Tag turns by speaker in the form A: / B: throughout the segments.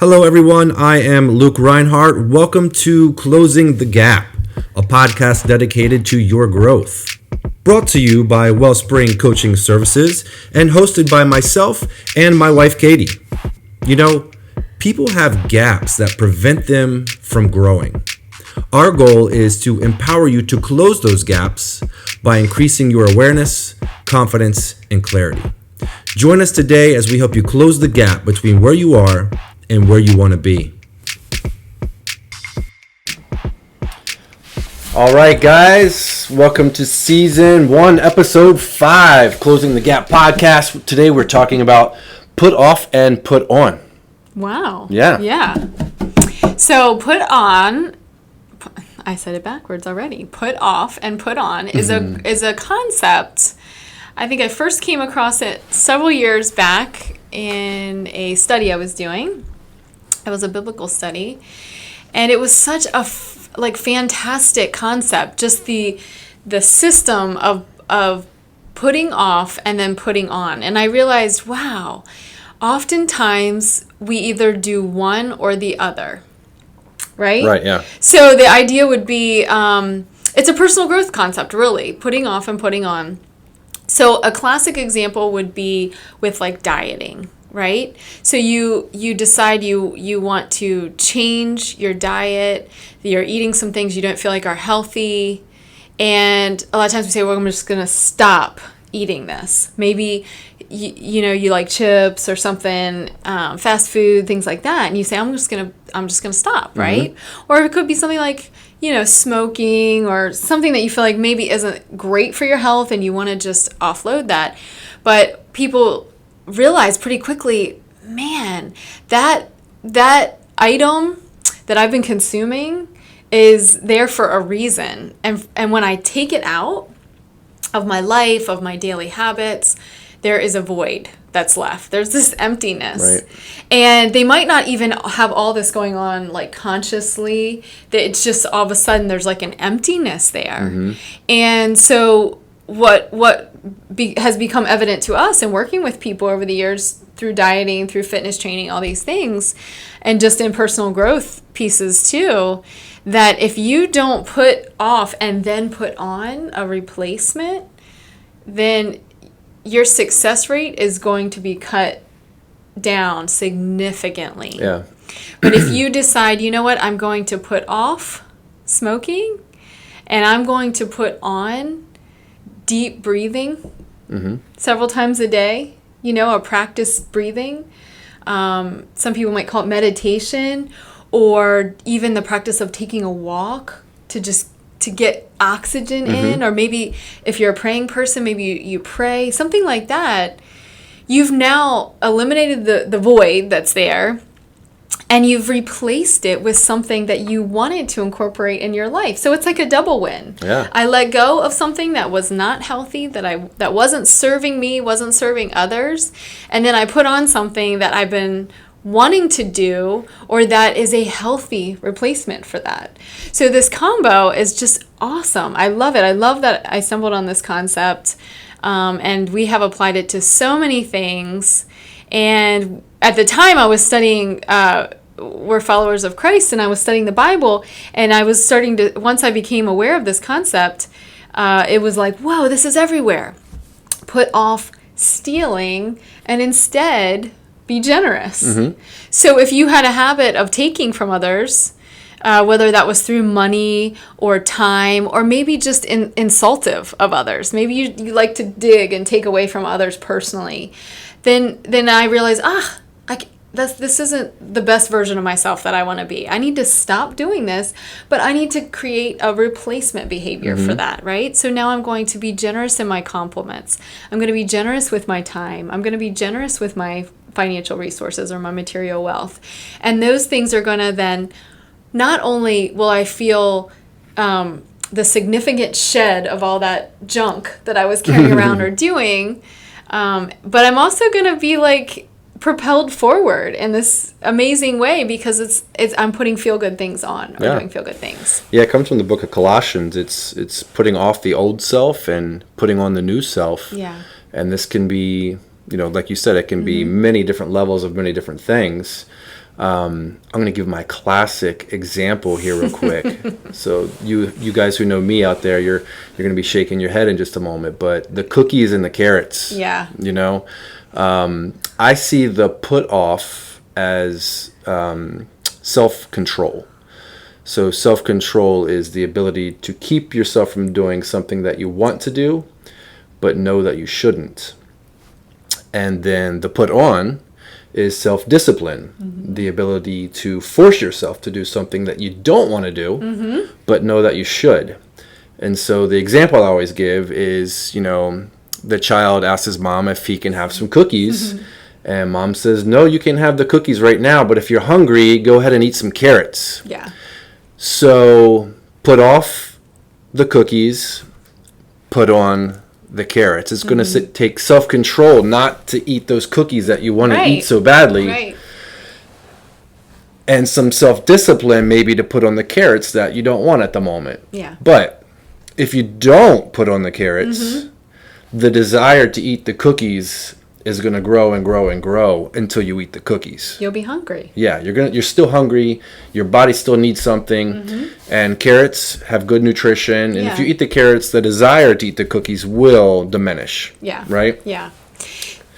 A: Hello, everyone. I am Luke Reinhardt. Welcome to Closing the Gap, a podcast dedicated to your growth. Brought to you by Wellspring Coaching Services and hosted by myself and my wife, Katie. You know, people have gaps that prevent them from growing. Our goal is to empower you to close those gaps by increasing your awareness, confidence, and clarity. Join us today as we help you close the gap between where you are and where you want to be. All right, guys, welcome to season 1, episode 5, Closing the Gap podcast. Today we're talking about put off and put on.
B: Wow.
A: Yeah.
B: So put on, I said it backwards already. Put off and put on is a concept. I think I first came across it several years back in a study I was doing. It was a biblical study, and it was such a fantastic concept. Just the system of putting off and then putting on. And I realized, wow, oftentimes we either do one or the other, right?
A: Right, yeah.
B: So the idea would be, it's a personal growth concept, really, putting off and putting on. So a classic example would be with like dieting, right? So you decide you want to change your diet, you're eating some things you don't feel like are healthy, and a lot of times we say, well, I'm just going to stop eating this. Maybe you like chips or something, fast food, things like that, and you say, I'm just gonna stop, right? Or it could be something like smoking or something that you feel like maybe isn't great for your health and you want to just offload that. But people realize pretty quickly, man, that item that I've been consuming is there for a reason, and when I take it out of my life, of my daily habits, there is a void that's left. There's this emptiness.
A: Right.
B: And they might not even have all this going on like consciously. That it's just all of a sudden there's like an emptiness there. And so what has become evident to us in working with people over the years through dieting, through fitness training, all these things, and just in personal growth pieces too, that if you don't put off and then put on a replacement, then your success rate is going to be cut down significantly.
A: Yeah.
B: But if you decide, you know what, I'm going to put off smoking and I'm going to put on deep breathing several times a day, a practice breathing. Some people might call it meditation, or even the practice of taking a walk to get oxygen in, or maybe if you're a praying person, maybe you pray, something like that. You've now eliminated the void that's there, and you've replaced it with something that you wanted to incorporate in your life. So it's like a double win.
A: Yeah.
B: I let go of something that was not healthy, that wasn't serving me, wasn't serving others, and then I put on something that I've been wanting to do, or that is a healthy replacement for that. So this combo is just awesome. I love it. I love that I stumbled on this concept, and we have applied it to so many things. And at the time I was studying, we're followers of Christ, and I was studying the Bible, and I was starting to, once I became aware of this concept, it was like, whoa, this is everywhere. Put off stealing and instead be generous. So if you had a habit of taking from others, whether that was through money or time, or maybe just insultive of others, maybe you like to dig and take away from others personally, then I realized, this isn't the best version of myself that I want to be. I need to stop doing this, but I need to create a replacement behavior for that, right? So now I'm going to be generous in my compliments. I'm going to be generous with my time. I'm going to be generous with my financial resources or my material wealth. And those things are going to then, not only will I feel the significant shed of all that junk that I was carrying around or doing, but I'm also going to be like propelled forward in this amazing way because I'm putting feel-good things on, or doing feel-good things.
A: Yeah, it comes from the book of Colossians. It's putting off the old self and putting on the new self.
B: Yeah.
A: And this can be, like you said, it can be many different levels of many different things. I'm going to give my classic example here real quick. So you guys who know me out there, you're going to be shaking your head in just a moment. But the cookies and the carrots, I see the put off as self-control. So self-control is the ability to keep yourself from doing something that you want to do, but know that you shouldn't. And then the put on is self-discipline, the ability to force yourself to do something that you don't want to do, but know that you should. And so the example I always give is, the child asks his mom if he can have some cookies, and mom says, no, you can have the cookies right now, but if you're hungry, go ahead and eat some carrots.
B: Yeah.
A: So put off the cookies, put on the carrots. It's going to take self-control not to eat those cookies that you want to eat so badly.
B: Right.
A: And some self-discipline maybe to put on the carrots that you don't want at the moment.
B: Yeah.
A: But if you don't put on the carrots, the desire to eat the cookies is going to grow and grow and grow until you eat the cookies.
B: You'll be hungry.
A: Yeah, you're still hungry. Your body still needs something. And carrots have good nutrition. And if you eat the carrots, the desire to eat the cookies will diminish.
B: Yeah.
A: Right?
B: Yeah.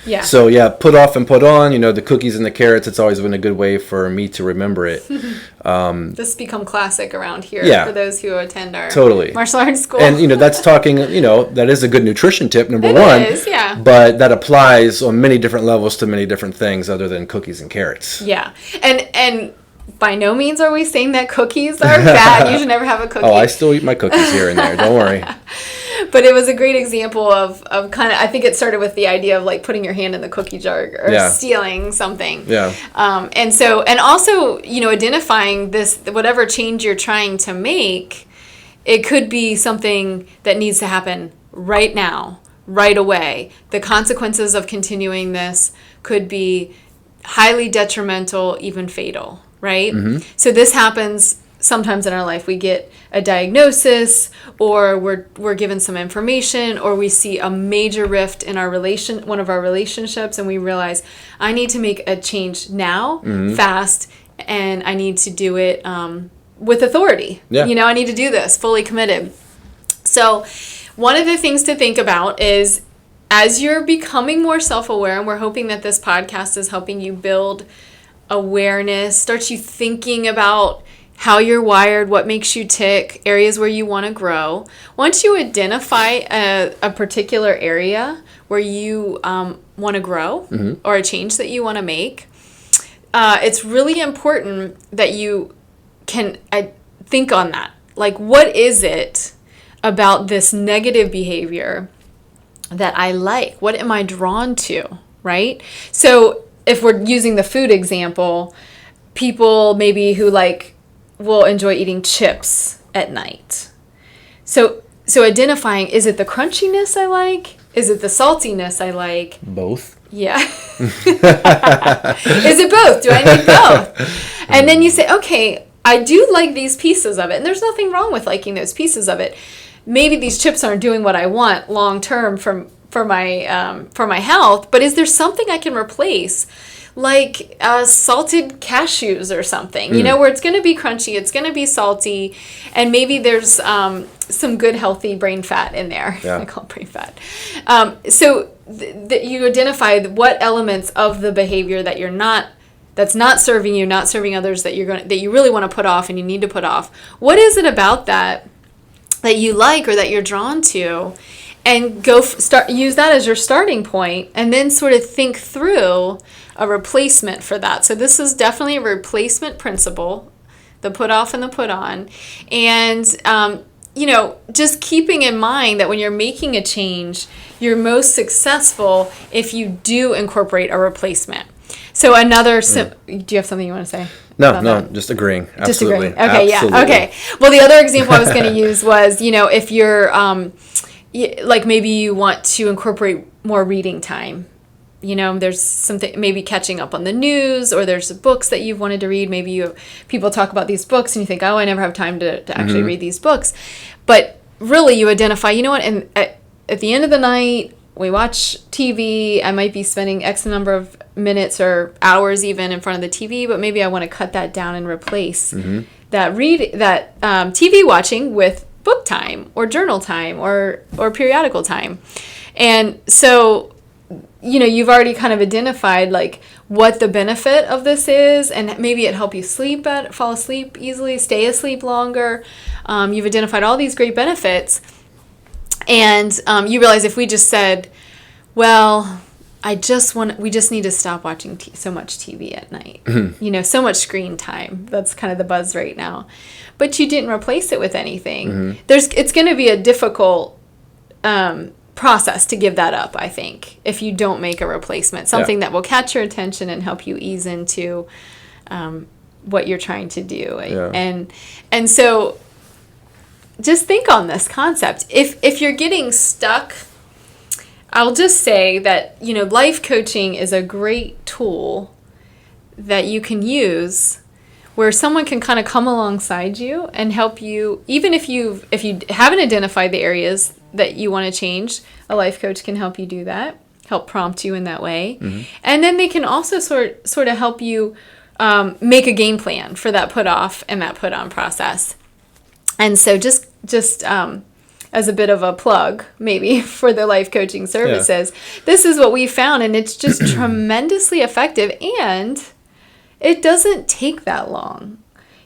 B: Yeah.
A: So put off and put on, the cookies and the carrots, it's always been a good way for me to remember it.
B: This has become classic around here for those who attend our martial arts school.
A: And, that's talking, that is a good nutrition tip, number one.
B: It is, yeah.
A: But that applies on many different levels to many different things other than cookies and carrots.
B: Yeah. And by no means are we saying that cookies are bad. You should never have a cookie.
A: Oh, I still eat my cookies here and there. Don't worry.
B: But it was a great example of kind of, I think it started with the idea of like putting your hand in the cookie jar or stealing something.
A: Yeah.
B: And also, identifying this, whatever change you're trying to make, it could be something that needs to happen right now, right away. The consequences of continuing this could be highly detrimental, even fatal, right? So this happens sometimes in our life. We get a diagnosis, or we're given some information, or we see a major rift in our one of our relationships, and we realize I need to make a change now, fast, and I need to do it with authority. Yeah. I need to do this fully committed. So one of the things to think about is, as you're becoming more self-aware, and we're hoping that this podcast is helping you build awareness, starts you thinking about how you're wired, what makes you tick, areas where you want to grow. Once you identify a particular area where you want to grow or a change that you want to make, it's really important that you can think on that. Like, what is it about this negative behavior that I like? What am I drawn to, right? So if we're using the food example, people maybe who will enjoy eating chips at night. So identifying, is it the crunchiness I like? Is it the saltiness I like?
A: Both.
B: Yeah. Is it both? Do I need both? And then you say, okay, I do like these pieces of it. And there's nothing wrong with liking those pieces of it. Maybe these chips aren't doing what I want long term for my health, but is there something I can replace? Like salted cashews or something, where it's going to be crunchy, it's going to be salty, and maybe there's some good healthy brain fat in there. Yeah. I call it brain fat. So you identify what elements of the behavior that's not serving you, not serving others, that you really want to put off and you need to put off. What is it about that you like or that you're drawn to? And use that as your starting point, and then sort of think through a replacement for that. So this is definitely a replacement principle, the put off and the put on. And, just keeping in mind that when you're making a change, you're most successful if you do incorporate a replacement. So another, do you have something you want to say?
A: No, just agreeing. Absolutely.
B: Just agreeing. Okay,
A: Absolutely.
B: Yeah, okay. Well, the other example I was going to use was, if you're, like maybe you want to incorporate more reading time. There's something, maybe catching up on the news, or there's books that you've wanted to read. Maybe people talk about these books and you think, oh, I never have time to actually read these books. But really you identify, and at the end of the night, we watch TV, I might be spending X number of minutes or hours even in front of the TV, but maybe I want to cut that down and replace that TV watching with book time or journal time or periodical time. And so, you've already kind of identified like what the benefit of this is, and maybe it help you fall asleep easily, stay asleep longer. You've identified all these great benefits. And you realize if we just said, well, we just need to stop watching so much TV at night. So much screen time. That's kind of the buzz right now. But you didn't replace it with anything. It's going to be a difficult process to give that up, I think, if you don't make a replacement. Something that will catch your attention and help you ease into what you're trying to do. Yeah. And so just think on this concept. If you're getting stuck, I'll just say that, life coaching is a great tool that you can use where someone can kind of come alongside you and help you. Even if you haven't identified the areas that you want to change, a life coach can help you do that, help prompt you in that way. And then they can also sort of help you make a game plan for that put off and that put on process. And so just as a bit of a plug, maybe, for the life coaching services, this is what we found, and it's just tremendously effective, and it doesn't take that long.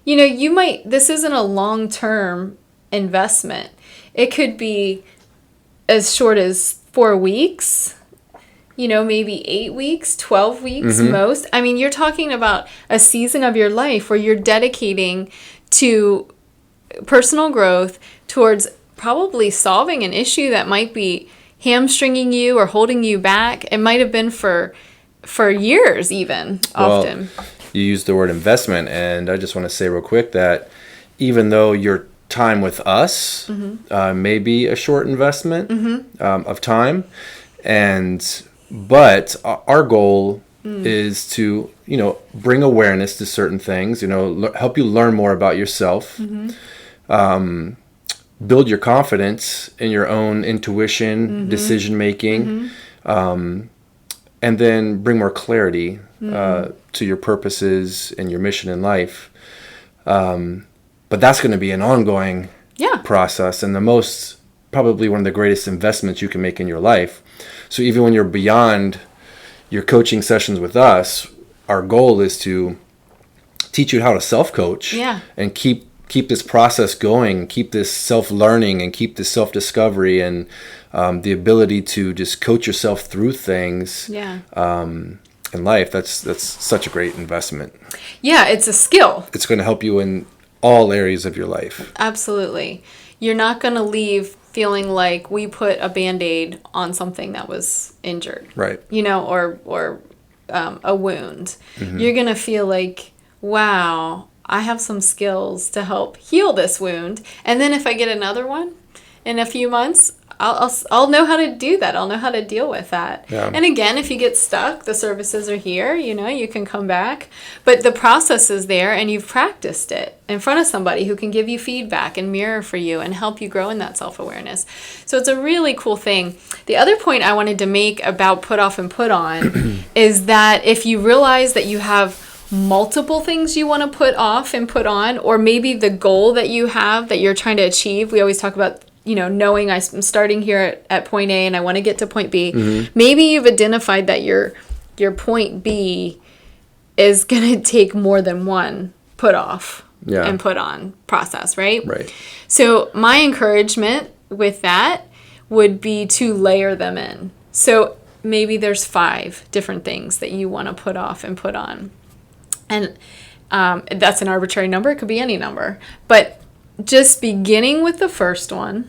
B: This isn't a long-term investment. It could be as short as 4 weeks, maybe 8 weeks, 12 weeks most. I mean, you're talking about a season of your life where you're dedicating to personal growth towards probably solving an issue that might be hamstringing you or holding you back. It might have been for years even, often.
A: Well, you used the word investment, and I just want to say real quick that even though your time with us may be a short investment of time, but our goal is to bring awareness to certain things, help you learn more about yourself, build your confidence in your own intuition, decision making, and then bring more clarity to your purposes and your mission in life. But that's going to be an ongoing process, and probably one of the greatest investments you can make in your life. So even when you're beyond your coaching sessions with us, our goal is to teach you how to self-coach and keep this process going, keep this self-learning, and keep this self-discovery, and the ability to just coach yourself through things in life. That's such a great investment.
B: Yeah, it's a skill.
A: It's going to help you in all areas of your life.
B: Absolutely. You're not going to leave feeling like we put a Band-Aid on something that was injured. Right. Or a wound. You're going to feel like, wow, I have some skills to help heal this wound. And then if I get another one in a few months, I'll know how to do that. I'll know how to deal with that. Yeah. And again, if you get stuck, the services are here, you can come back. But the process is there, and you've practiced it in front of somebody who can give you feedback and mirror for you and help you grow in that self-awareness. So it's a really cool thing. The other point I wanted to make about put off and put on is that if you realize that you have multiple things you want to put off and put on, or maybe the goal that you have that you're trying to achieve, we always talk about knowing I'm starting here at point A and I want to get to point B. Maybe you've identified that your point B is going to take more than one put off and put on process, right? Right. So my encouragement with that would be to layer them in. So maybe there's 5 different things that you want to put off and put on. And that's an arbitrary number. It could be any number. But just beginning with the first one,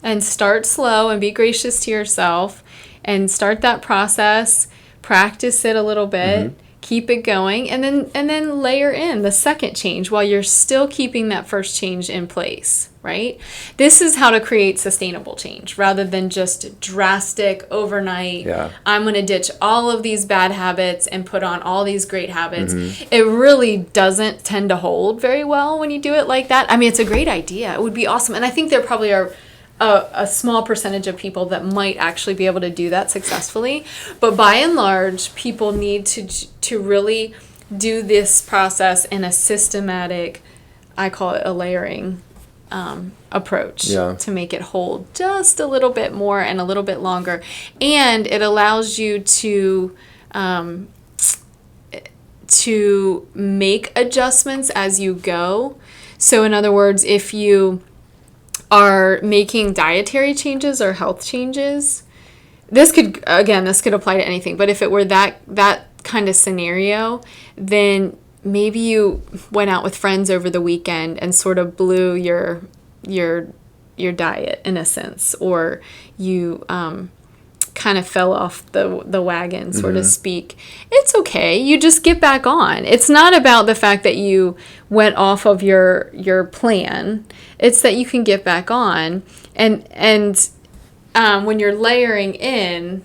B: and start slow and be gracious to yourself and start that process, practice it a little bit, keep it going, and then layer in the second change while you're still keeping that first change in place, right? This is how to create sustainable change rather than just drastic overnight. I'm going to ditch all of these bad habits and put on all these great habits. It really doesn't tend to hold very well when you do it like that. I mean, it's a great idea. It would be awesome. And I think there probably are a small percentage of people that might actually be able to do that successfully. But by and large, people need to really do this process in a systematic, I call it a layering approach, to make it hold just a little bit more and a little bit longer. And it allows you to make adjustments as you go. So in other words, if you are making dietary changes or health changes, this could apply to anything. But if it were that kind of scenario, then maybe you went out with friends over the weekend and sort of blew your diet in a sense, or you kind of fell off the wagon, so to speak. It's okay. You just get back on. It's not about the fact that you went off of your plan. It's that you can get back on. And when you're layering in,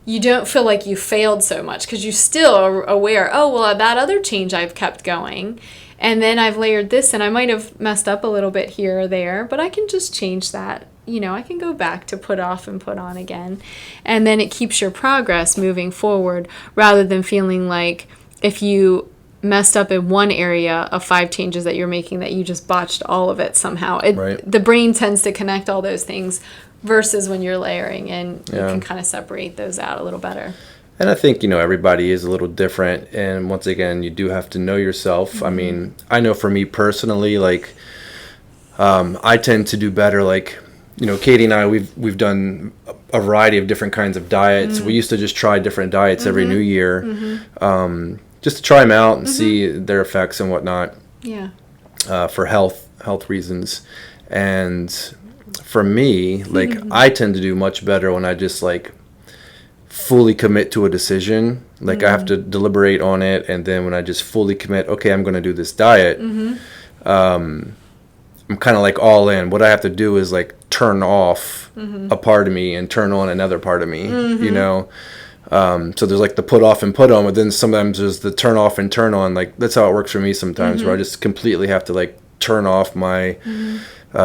B: you don't feel like you failed so much because you still are aware, that other change I've kept going. And then I've layered this, and I might have messed up a little bit here or there, but I can just change that. I can go back to put off and put on again. And then it keeps your progress moving forward rather than feeling like if you messed up in one area of 5 changes that you're making that you just botched all of it somehow. The brain tends to connect all those things versus when you're layering, and you can kind of separate those out a little better.
A: And I think, everybody is a little different. And once again, you do have to know yourself. I mean, I know for me personally, like, I tend to do better, like, Katie and I, we've done a variety of different kinds of diets. We used to just try different diets every new year, just to try them out and see their effects and whatnot.
B: Yeah.
A: For health reasons. And for me, like, I tend to do much better when I just, like, fully commit to a decision. Like, I have to deliberate on it, and then when I just fully commit, okay, I'm going to do this diet, I'm kind of like all in. What I have to do is like turn off a part of me and turn on another part of me, so there's like the put off and put on, but then sometimes there's the turn off and turn on. Like, that's how it works for me sometimes, where I just completely have to like turn off my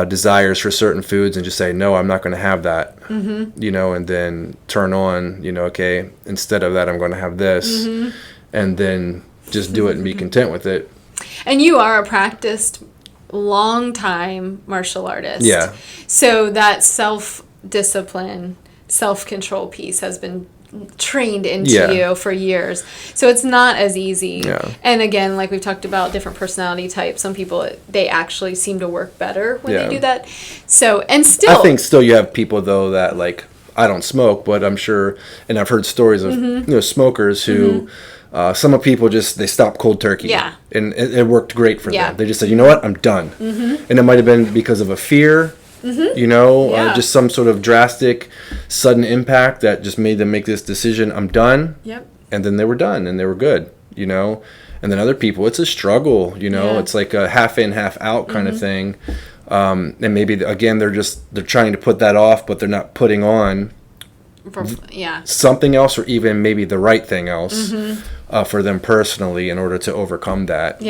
A: desires for certain foods and just say, no, I'm not going to have that, and then turn on, okay, instead of that, I'm going to have this, and then just do it and be content with it.
B: And you are a practiced long-time martial artist.
A: Yeah.
B: So that self-discipline, self-control piece has been trained into you for years. So it's not as easy. Yeah. And again, like we've talked about different personality types, some people, they actually seem to work better when they do that. So, and still,
A: I think still you have people though that, like, I don't smoke, but I'm sure, and I've heard stories of smokers who some of people just, they stop cold turkey.
B: Yeah.
A: And it worked great for them. They just said, you know what, I'm done. And it might have been because of a fear, just some sort of drastic, sudden impact that just made them make this decision, I'm done.
B: Yep.
A: And then they were done and they were good, And then other people, it's a struggle, It's like a half in, half out kind of thing. And maybe, again, they're trying to put that off, but they're not putting on something else, or even maybe the right thing else for them personally in order to overcome that.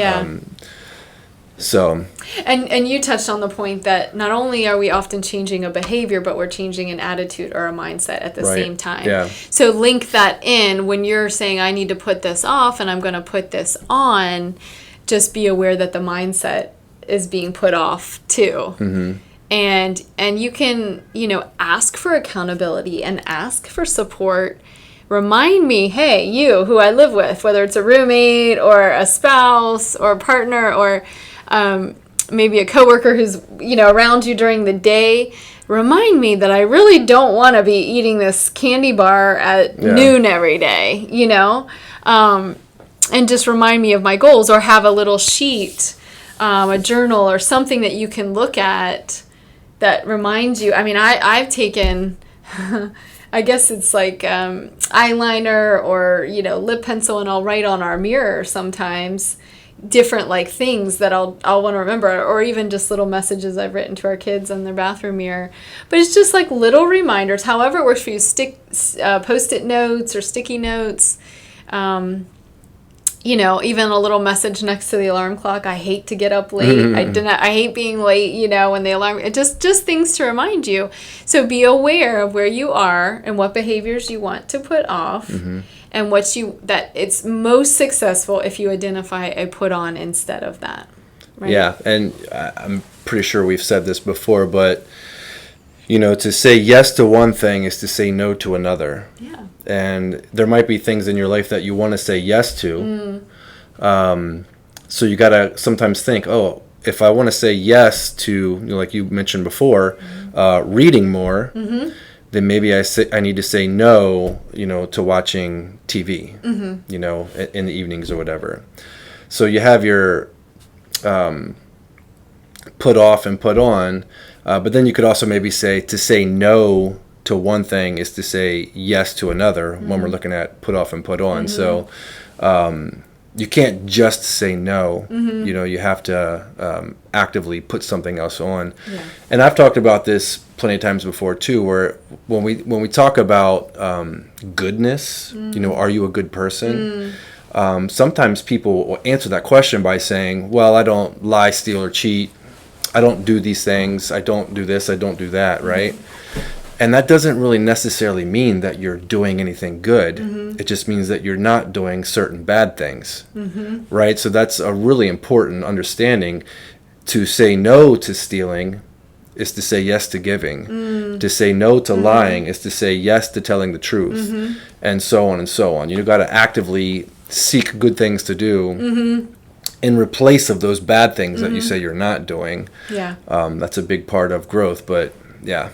B: And you touched on the point that not only are we often changing a behavior, but we're changing an attitude or a mindset at the same time.
A: Yeah.
B: So link that in when you're saying, I need to put this off and I'm going to put this on. Just be aware that the mindset is being put off too. And you can, ask for accountability and ask for support. Remind me, hey, you who I live with, whether it's a roommate or a spouse or a partner or maybe a coworker who's, around you during the day, remind me that I really don't want to be eating this candy bar at noon every day, and just remind me of my goals, or have a little sheet, a journal or something that you can look at that reminds you. I mean, I've taken, I guess it's like eyeliner or, lip pencil, and I'll write on our mirror sometimes different like things that I'll want to remember, or even just little messages I've written to our kids on their bathroom mirror. But it's just like little reminders, however it works for you, Post-it notes or sticky notes. even a little message next to the alarm clock. I hate to get up late. I hate being late, when the alarm, it just things to remind you. So be aware of where you are and what behaviors you want to put off, and that it's most successful if you identify a put on instead of that. Right?
A: Yeah. And I'm pretty sure we've said this before, but to say yes to one thing is to say no to another.
B: Yeah.
A: And there might be things in your life that you want to say yes to. So you got to sometimes think, if I want to say yes to, like you mentioned before, reading more, then maybe I need to say no, to watching TV, in the evenings or whatever. So you have your put off and put on, but then you could also maybe say to say no to one thing is to say yes to another when we're looking at put off and put on. So you can't just say no. You have to actively put something else on. Yeah. And I've talked about this plenty of times before too, where when we talk about goodness, are you a good person? Sometimes people will answer that question by saying, well, I don't lie, steal, or cheat. I don't do these things. I don't do this. I don't do that, right? And that doesn't really necessarily mean that you're doing anything good. It just means that you're not doing certain bad things, right? So that's a really important understanding. To say no to stealing is to say yes to giving. To say no to lying is to say yes to telling the truth, and so on and so on. You've got to actively seek good things to do in replace of those bad things that you say you're not doing. Yeah. That's a big part of growth, but yeah.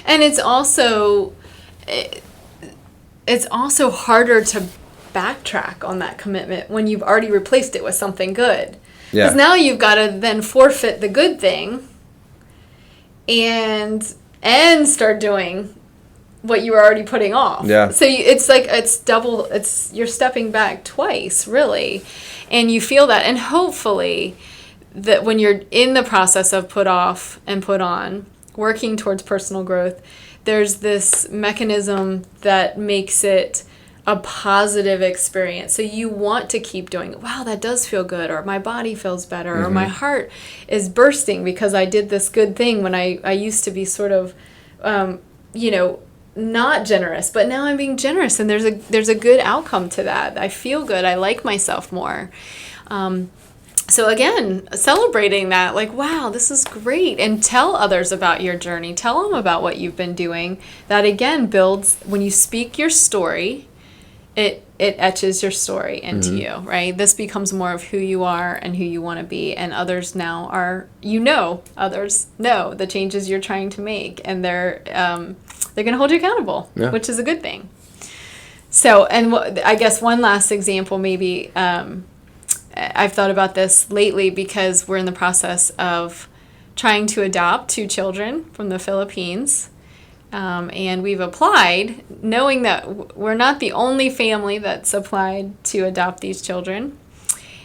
B: And it's also harder to backtrack on that commitment when you've already replaced it with something good. Yeah. Because now you've got to then forfeit the good thing and start doing what you were already putting off. Yeah. So you're stepping back twice, really. And you feel that. And hopefully that when you're in the process of put off and put on, working towards personal growth, there's this mechanism that makes it a positive experience. So you want to keep doing it. Wow, that does feel good. Or my body feels better. Or my heart is bursting because I did this good thing when I used to be sort of, not generous. But now I'm being generous. And there's a good outcome to that. I feel good. I like myself more. So again, celebrating that, like, wow, this is great. And tell others about your journey. Tell them about what you've been doing. That, again, builds, when you speak your story, it etches your story into you, right? This becomes more of who you are and who you want to be. And others now others know the changes you're trying to make. And they're going to hold you accountable, which is a good thing. So, and I guess one last example, maybe, I've thought about this lately because we're in the process of trying to adopt 2 children from the Philippines. And we've applied knowing that we're not the only family that's applied to adopt these children.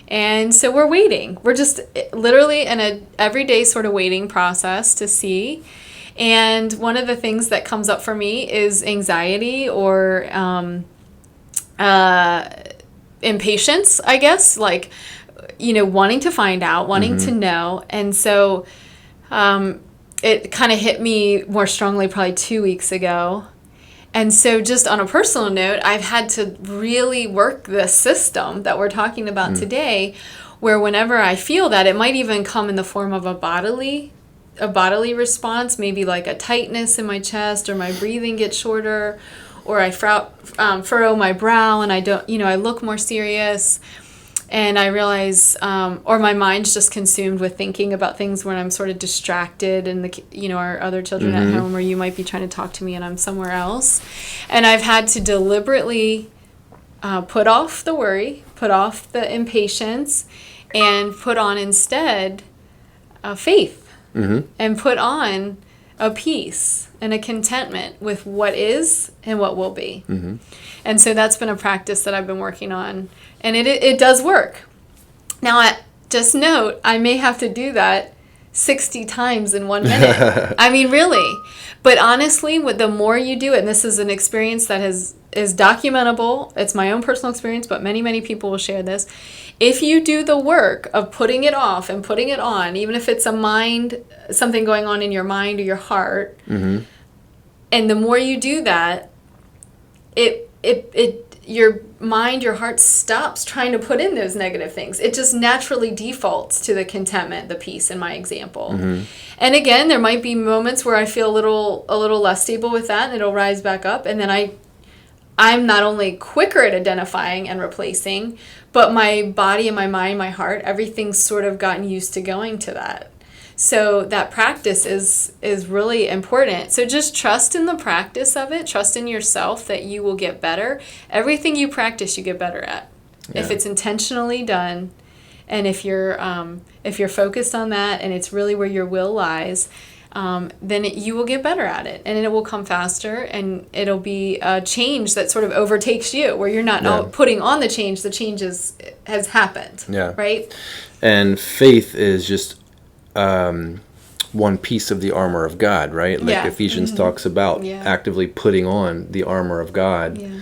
B: And so we're waiting. We're just literally in a everyday sort of waiting process to see. And one of the things that comes up for me is anxiety or impatience, I guess, like, wanting to find out, wanting to know. And so it kind of hit me more strongly probably 2 weeks ago. And so just on a personal note, I've had to really work this system that we're talking about today, where whenever I feel that, it might even come in the form of a bodily response, maybe like a tightness in my chest, or my breathing gets shorter, or I furrow my brow and I look more serious, and I realize, or my mind's just consumed with thinking about things when I'm sort of distracted, and our other children at home, or you might be trying to talk to me and I'm somewhere else. And I've had to deliberately put off the worry, put off the impatience, and put on instead faith, and put on a peace and a contentment with what is and what will be. And so that's been a practice that I've been working on, and it does work. Now, just note, I may have to do that 60 times in 1 minute. I mean, really. But honestly, the more you do it, and this is an experience that is documentable. It's my own personal experience, but many, many people will share this. If you do the work of putting it off and putting it on, even if it's something going on in your mind or your heart,
A: Mm-hmm.
B: and the more you do that, your mind, your heart stops trying to put in those negative things. It just naturally defaults to the contentment, the peace in my example.
A: Mm-hmm.
B: And again, there might be moments where I feel a little less stable with that, and it'll rise back up. And then I'm not only quicker at identifying and replacing, but my body and my mind, my heart, everything's sort of gotten used to going to that. So that practice is really important. So just trust in the practice of it. Trust in yourself that you will get better. Everything you practice, you get better at. Yeah. If it's intentionally done, and if you're focused on that, and it's really where your will lies, then you will get better at it, and it will come faster, and it'll be a change that sort of overtakes you, where you're not putting on the change. The change has happened.
A: Yeah.
B: Right.
A: And faith is just one piece of the armor of God, right? Like Ephesians talks about actively putting on the armor of God. Yeah.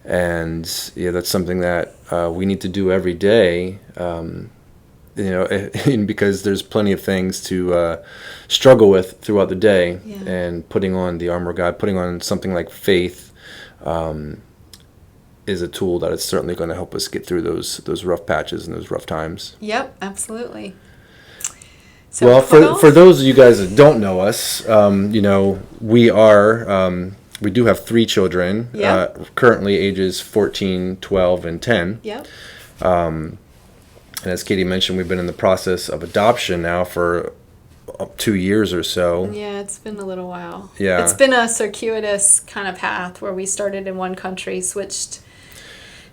A: And that's something that we need to do every day, because there's plenty of things to struggle with throughout the day, and putting on the armor of God, putting on something like faith is a tool that is certainly going to help us get through those rough patches and those rough times.
B: Yep, absolutely. So
A: well, for those of you guys that don't know us, we do have 3 children, currently ages 14, 12, and 10.
B: Yep.
A: And as Katie mentioned, we've been in the process of adoption now for 2 years or so.
B: Yeah, it's been a little while.
A: Yeah.
B: It's been a circuitous kind of path where we started in one country, switched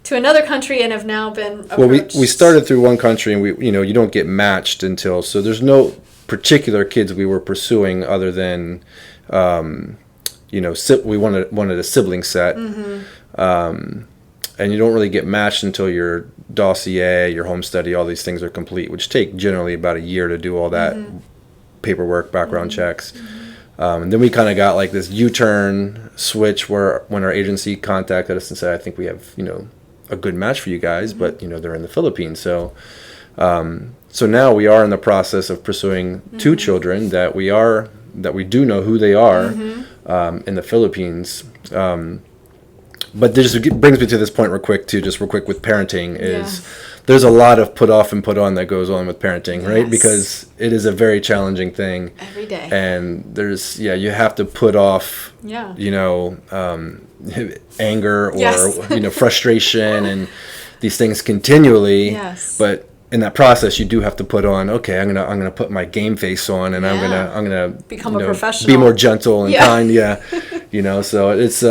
B: to another country, and have now been approached.
A: Well, we started through one country, and you don't get matched until, so there's no particular kids we were pursuing other than, we wanted a sibling set. Mm-hmm. And you don't really get matched until your dossier, your home study, all these things are complete, which take generally about a year to do all that paperwork, background checks. And then we kind of got like this U-turn switch where when our agency contacted us and said, I think we have, a good match for you guys, but, they're in the Philippines. So now we are in the process of pursuing 2 children that we do know who they are in the Philippines. But this brings me to this point real quick with parenting is there's a lot of put off and put on that goes on with parenting, right? Because it is a very challenging thing.
B: Every day.
A: And there's, you have to put off, anger or, frustration and these things continually.
B: Yes.
A: But in that process, you do have to put on, okay, I'm gonna put my game face on, and I'm gonna
B: become a professional,
A: be more gentle and kind. So it's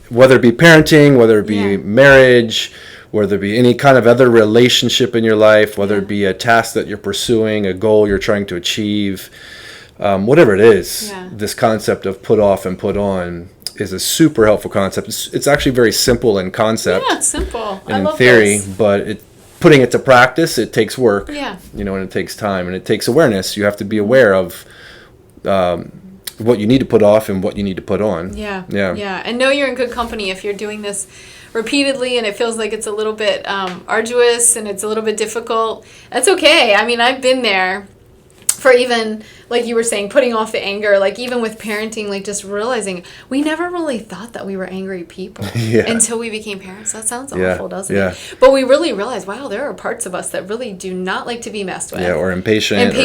A: whether it be parenting, whether it be marriage, whether it be any kind of other relationship in your life, whether it be a task that you're pursuing, a goal you're trying to achieve, whatever it is, this concept of put off and put on is a super helpful concept. It's actually very simple in concept.
B: Yeah, it's simple.
A: And
B: I
A: in
B: love
A: theory,
B: this.
A: but putting it to practice, it takes work.
B: Yeah.
A: And it takes time, and it takes awareness. You have to be aware of what you need to put off and what you need to put on.
B: Yeah. And know you're in good company if you're doing this repeatedly and it feels like it's a little bit arduous and it's a little bit difficult. That's okay. I mean, I've been there for even, like you were saying, putting off the anger, like even with parenting, like just realizing we never really thought that we were angry people until we became parents. That sounds awful, doesn't it? But we really realized, wow, there are parts of us that really do not like to be messed with.
A: Yeah, or impatient.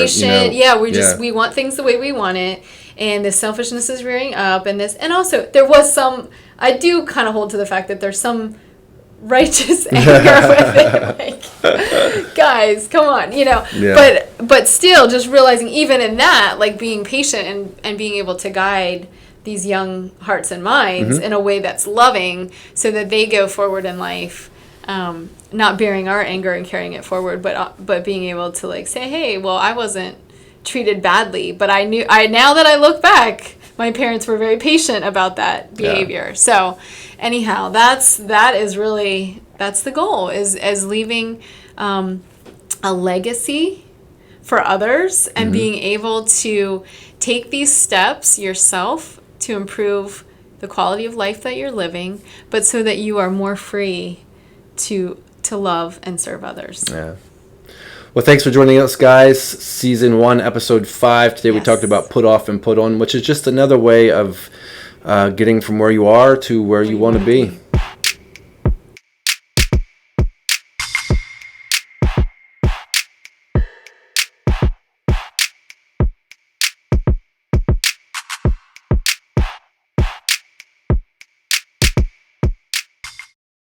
B: We want things the way we want it. And this selfishness is rearing up, and also there was some, I do kind of hold to the fact that there's some righteous anger with it, like, guys, come on, but still just realizing even in that, like being patient and being able to guide these young hearts and minds in a way that's loving so that they go forward in life, not bearing our anger and carrying it forward, but being able to like say, hey, well, I wasn't treated badly, but now that I look back, my parents were very patient about that behavior. So anyhow, that's the goal is leaving a legacy for others and being able to take these steps yourself to improve the quality of life that you're living, but so that you are more free to love and serve others.
A: Yeah. Well, thanks for joining us, guys. Season 1, Episode 5. Today we talked about put off and put on, which is just another way of getting from where you are to where you want to be.